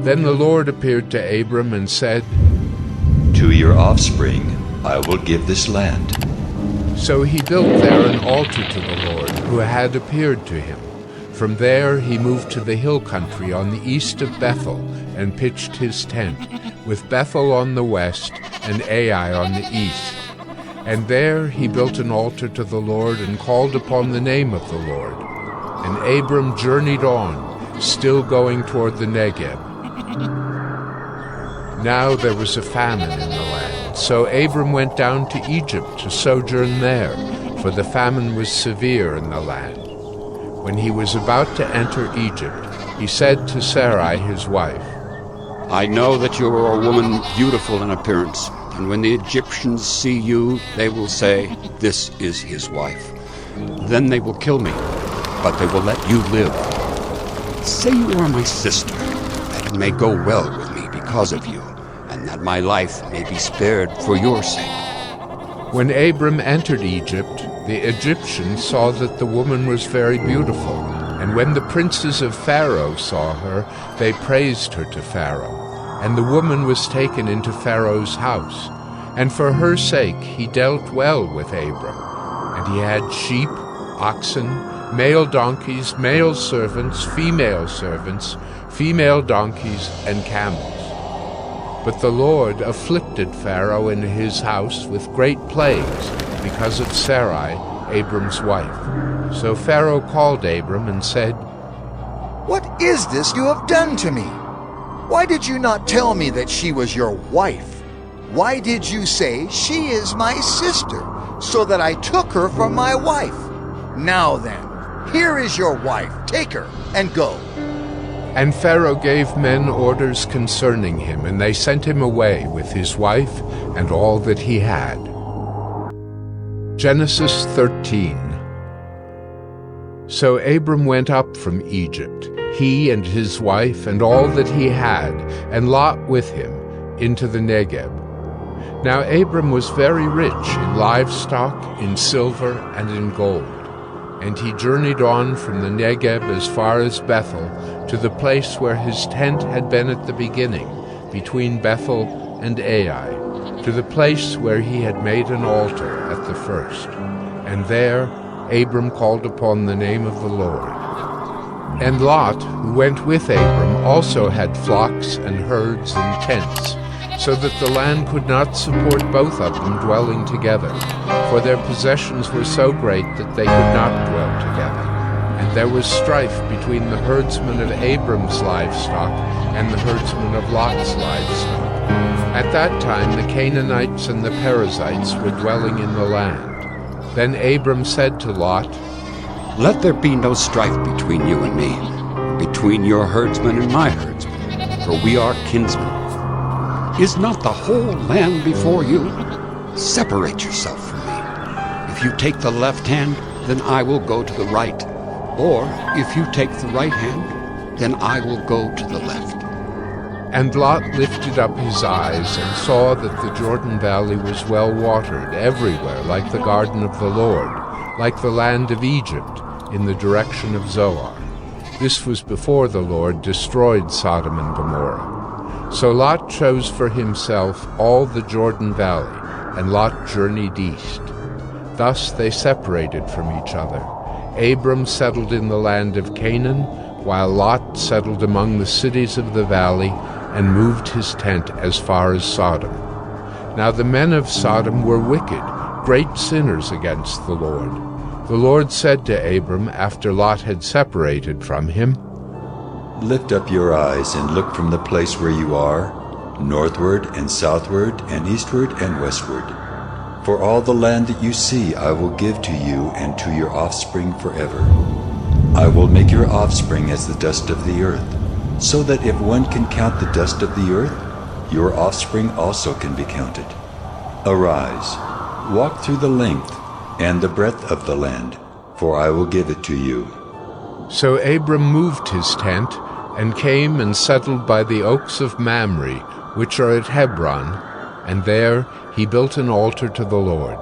Then the Lord appeared to Abram and said, To your offspring I will give this land. So he built there an altar to the Lord, who had appeared to him. From there he moved to the hill country on the east of Bethel, and pitched his tent, with Bethel on the west and Ai on the east. And there he built an altar to the Lord, and called upon the name of the Lord. And Abram journeyed on, still going toward the Negeb. Now there was a famine in the land, so Abram went down to Egypt to sojourn there, for the famine was severe in the land. When he was about to enter Egypt, he said to Sarai his wife, I know that you are a woman beautiful in appearance, and when the Egyptians see you, they will say, This is his wife. Then they will kill me, but they will let you live. Say you are my sister, that it may go well with me because of you, and that my life may be spared for your sake. When Abram entered Egypt, the Egyptians saw that the woman was very beautiful, and when the princes of Pharaoh saw her, they praised her to Pharaoh. And the woman was taken into Pharaoh's house, and for her sake he dealt well with Abram. And he had sheep, oxen, male donkeys, male servants, female donkeys, and camels. But the Lord afflicted Pharaoh and his house with great plagues because of Sarai, Abram's wife. So Pharaoh called Abram and said, What is this you have done to me? Why did you not tell me that she was your wife? Why did you say, She is my sister, so that I took her for my wife? Now then, here is your wife. Take her and go. And Pharaoh gave men orders concerning him, and they sent him away with his wife and all that he had. Genesis 13. So Abram went up from Egypt, he and his wife and all that he had, and Lot with him, into the Negeb. Now Abram was very rich in livestock, in silver, and in gold. And he journeyed on from the Negeb as far as Bethel, to the place where his tent had been at the beginning, between Bethel and Ai, to the place where he had made an altar at the first. And there Abram called upon the name of the Lord. And Lot, who went with Abram, also had flocks and herds and tents, so that the land could not support both of them dwelling together, for their possessions were so great that they could not dwell together. And there was strife between the herdsmen of Abram's livestock and the herdsmen of Lot's livestock. At that time the Canaanites and the Perizzites were dwelling in the land. Then Abram said to Lot, Let there be no strife between you and me, between your herdsmen and my herdsmen, for we are kinsmen. Is not the whole land before you? Separate yourself from me. If you take the left hand, then I will go to the right. Or if you take the right hand, then I will go to the left. And Lot lifted up his eyes and saw that the Jordan Valley was well watered everywhere, like the garden of the Lord, like the land of Egypt, in the direction of Zoar. This was before the Lord destroyed Sodom and Gomorrah. So Lot chose for himself all the Jordan Valley, and Lot journeyed east. Thus they separated from each other. Abram settled in the land of Canaan, while Lot settled among the cities of the valley, and moved his tent as far as Sodom. Now the men of Sodom were wicked, great sinners against the Lord. The Lord said to Abram, after Lot had separated from him, Lift up your eyes and look from the place where you are, northward and southward and eastward and westward. For all the land that you see I will give to you and to your offspring forever. I will make your offspring as the dust of the earth, so that if one can count the dust of the earth, your offspring also can be counted. Arise, walk through the length and the breadth of the land, for I will give it to you. So Abram moved his tent, and came and settled by the oaks of Mamre, which are at Hebron, and there he built an altar to the Lord.